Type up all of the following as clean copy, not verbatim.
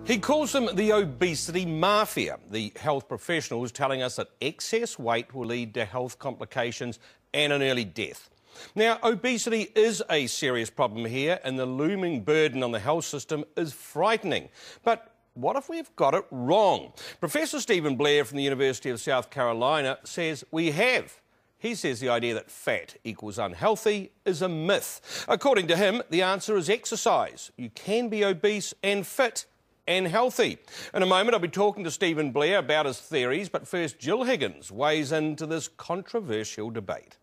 He calls them the obesity mafia, the health professionals telling us that excess weight will lead to health complications and an early death. Now, obesity is a serious problem here and the looming burden on the health system is frightening. But what if we've got it wrong? Professor Stephen Blair from the University of South Carolina says we have. He says the idea that fat equals unhealthy is a myth. According to him, the answer is exercise. You can be obese and fit and healthy. In a moment, I'll be talking to Stephen Blair about his theories, but first, Jill Higgins weighs into this controversial debate.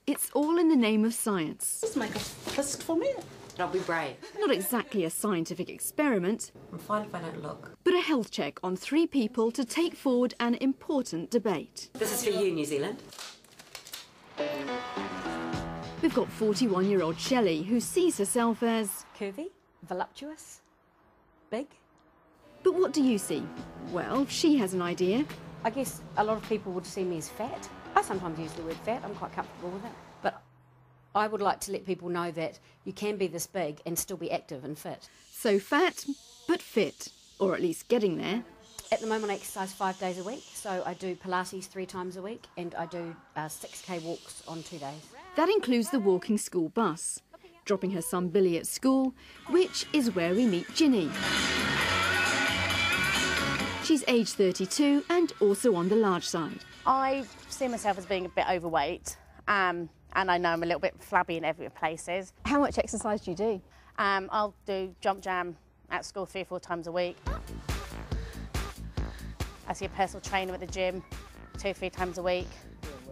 It's all in the name of science. Just make a fist for me. I'll be brave. Not exactly a scientific experiment. I'm fine if I don't look. But a health check on 3 people to take forward an important debate. This is for you, New Zealand. We've got 41-year-old Shelley, who sees herself as curvy, voluptuous, big. But what do you see? Well, she has an idea. I guess a lot of people would see me as fat. I sometimes use the word fat, I'm quite comfortable with it. But I would like to let people know that you can be this big and still be active and fit. So fat, but fit, or at least getting there. At the moment I exercise 5 days a week, so I do Pilates 3 times a week and I do 6k walks on 2 days. That includes the walking school bus, dropping her son Billy at school, which is where we meet Ginny. She's aged 32 and also on the large side. I see myself as being a bit overweight, and I know I'm a little bit flabby in every places. How much exercise do you do? I'll do jump jam at school 3 or 4 times a week. I see a personal trainer at the gym 2 or 3 times a week.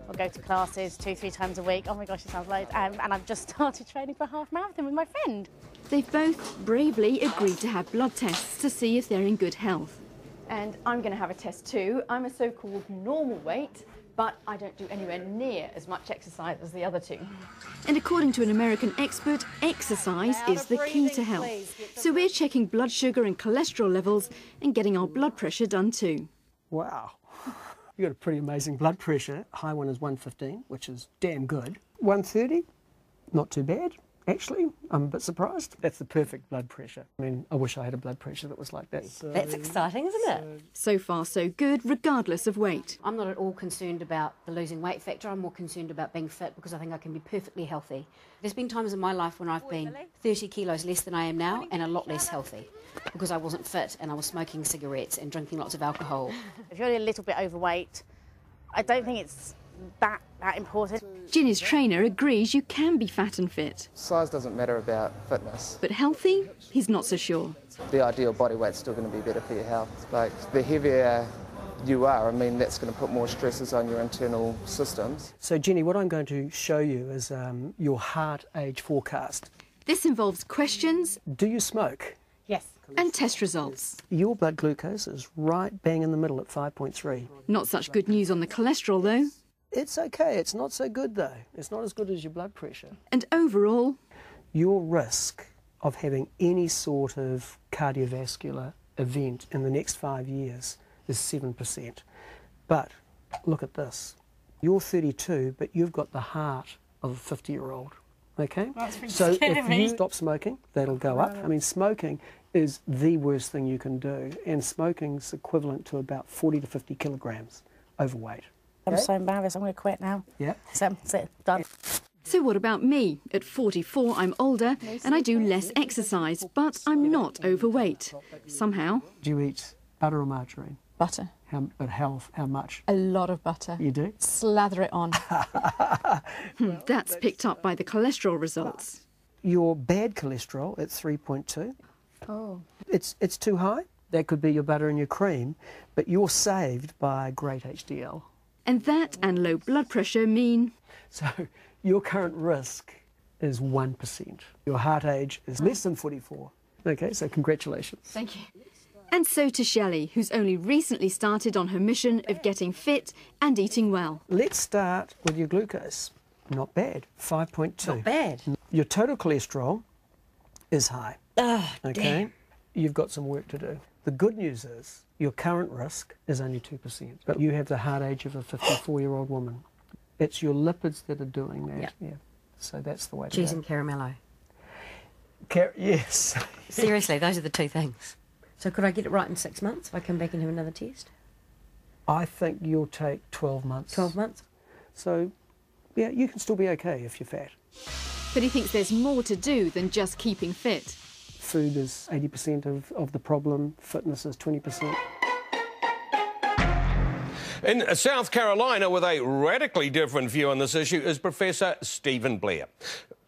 I'll go to classes 2 or 3 times a week. Oh my gosh, it sounds loads. And I've just started training for a half marathon with my friend. They've both bravely agreed to have blood tests to see if they're in good health. And I'm going to have a test too. I'm a so-called normal weight, but I don't do anywhere near as much exercise as the other 2. And according to an American expert, exercise is the key to health. So we're checking blood sugar and cholesterol levels and getting our blood pressure done too. Wow. You've got a pretty amazing blood pressure. High one is 115, which is damn good. 130, not too bad, actually. I'm a bit surprised. That's the perfect blood pressure. I mean, I wish I had a blood pressure that was like that. That's exciting, isn't it? So far, so good, regardless of weight. I'm not at all concerned about the losing weight factor. I'm more concerned about being fit because I think I can be perfectly healthy. There's been times in my life when I've been 30 kilos less than I am now and a lot less healthy because I wasn't fit and I was smoking cigarettes and drinking lots of alcohol. If you're a little bit overweight, I don't think it's that important. Ginny's trainer agrees you can be fat and fit. Size doesn't matter about fitness. But healthy, he's not so sure. The ideal body weight's still going to be better for your health. Like, the heavier you are, I mean, that's going to put more stresses on your internal systems. So, Jenny, what I'm going to show you is your heart age forecast. This involves questions. Do you smoke? Yes. And test results. Your blood glucose is right bang in the middle at 5.3. Not such good news on the cholesterol, though. It's okay. It's not so good, though. It's not as good as your blood pressure. And overall, your risk of having any sort of cardiovascular event in the next 5 years is 7%. But look at this. You're 32, but you've got the heart of a 50-year-old. Okay? So if you stop smoking, that'll go up. I mean, smoking is the worst thing you can do, and smoking's equivalent to about 40 to 50 kilograms overweight. I'm so embarrassed, I'm going to quit now. Yeah. That's it, done. so what about me? At 44, I'm older and I do less exercise, but I'm not overweight. Somehow. Do you eat butter or margarine? Butter. How much? A lot of butter. You do? Slather it on. That's picked up by the cholesterol results. Your bad cholesterol at 3.2. Oh. It's too high. That could be your butter and your cream, but you're saved by great HDL. And that and low blood pressure mean... So your current risk is 1%. Your heart age is less than 44. Okay, so congratulations. Thank you. And so to Shelley, who's only recently started on her mission of getting fit and eating well. Let's start with your glucose. Not bad, 5.2. Not bad. Your total cholesterol is high. Oh, okay, damn. You've got some work to do. The good news is your current risk is only 2%, but you have the heart age of a 54-year-old woman. It's your lipids that are doing that. Yep. Yeah. So that's the way to Cheese go. and caramello. Yes. Seriously, those are the 2 things. So could I get it right in 6 months if I come back and have another test? I think you'll take 12 months. 12 months? So, yeah, you can still be okay if you're fat. But he thinks there's more to do than just keeping fit. Food is 80% of the problem, fitness is 20%. In South Carolina, with a radically different view on this issue, is Professor Stephen Blair.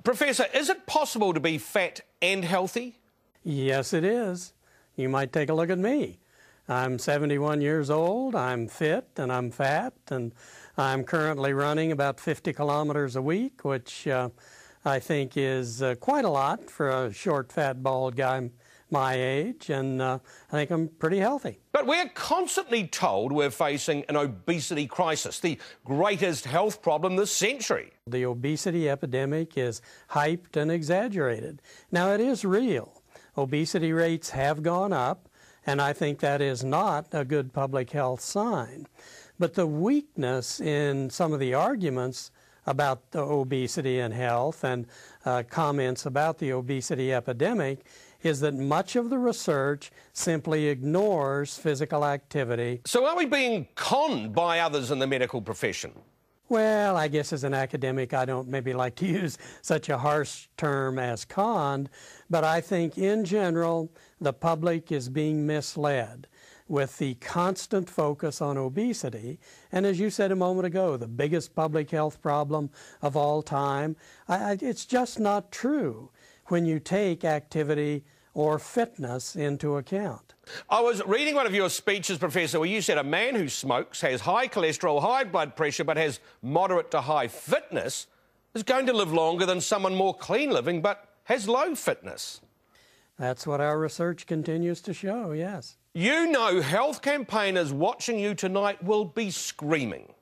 Professor, is it possible to be fat and healthy? Yes, it is. You might take a look at me. I'm 71 years old, I'm fit and I'm fat, and I'm currently running about 50 kilometers a week, which I think is quite a lot for a short, fat, bald guy my age, and I think I'm pretty healthy. But we're constantly told we're facing an obesity crisis, the greatest health problem this century. The obesity epidemic is hyped and exaggerated. Now, it is real. Obesity rates have gone up, and I think that is not a good public health sign. But the weakness in some of the arguments about the obesity and health and comments about the obesity epidemic is that much of the research simply ignores physical activity. So are we being conned by others in the medical profession? Well, I guess as an academic, I don't maybe like to use such a harsh term as conned, but I think in general, the public is being misled with the constant focus on obesity. And as you said a moment ago, the biggest public health problem of all time, it's just not true when you take activity or fitness into account. I was reading one of your speeches, Professor, where you said a man who smokes, has high cholesterol, high blood pressure, but has moderate to high fitness is going to live longer than someone more clean living but has low fitness. That's what our research continues to show, yes. You know health campaigners watching you tonight will be screaming.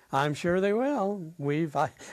I'm sure they will.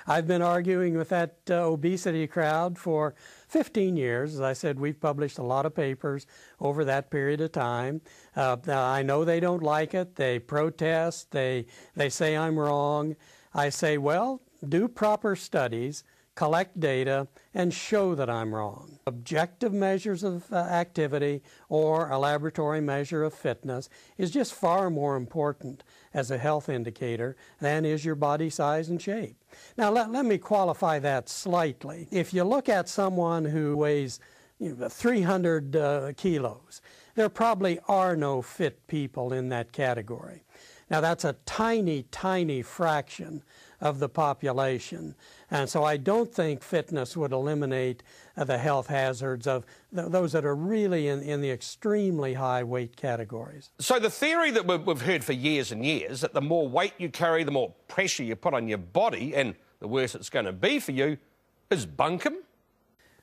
I've been arguing with that obesity crowd for 15 years. As I said, we've published a lot of papers over that period of time. I know they don't like it. They protest. They say I'm wrong. I say, well, do proper studies, collect data, and show that I'm wrong. Objective measures of activity or a laboratory measure of fitness is just far more important as a health indicator than is your body size and shape. Now, let me qualify that slightly. If you look at someone who weighs 300 kilos, there probably are no fit people in that category. Now, that's a tiny, tiny fraction of the population. And so I don't think fitness would eliminate the health hazards of those that are really in the extremely high weight categories. So the theory that we've heard for years and years, that the more weight you carry, the more pressure you put on your body, and the worse it's going to be for you, is bunkum?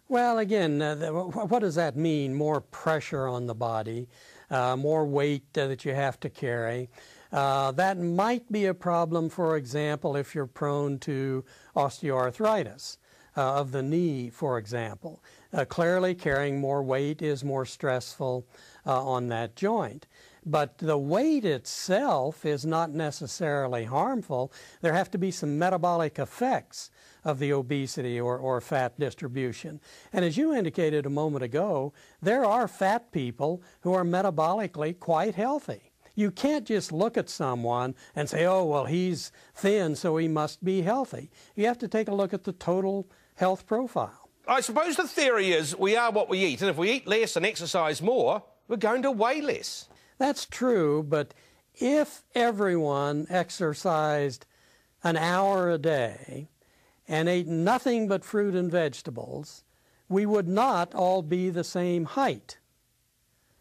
Well, again, what does that mean? More pressure on the body, more weight that you have to carry. That might be a problem, for example, if you're prone to osteoarthritis of the knee, for example. Clearly, carrying more weight is more stressful on that joint. But the weight itself is not necessarily harmful. There have to be some metabolic effects of the obesity or fat distribution. And as you indicated a moment ago, there are fat people who are metabolically quite healthy. You can't just look at someone and say, oh, well, he's thin, so he must be healthy. You have to take a look at the total health profile. I suppose the theory is we are what we eat, and if we eat less and exercise more, we're going to weigh less. That's true, but if everyone exercised an hour a day and ate nothing but fruit and vegetables, we would not all be the same height.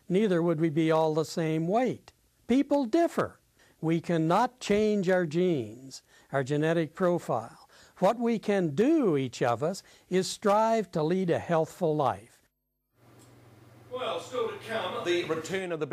Neither would we be all the same weight. People differ. We cannot change our genes, our genetic profile. What we can do, each of us, is strive to lead a healthful life. Well, still to come, the return of the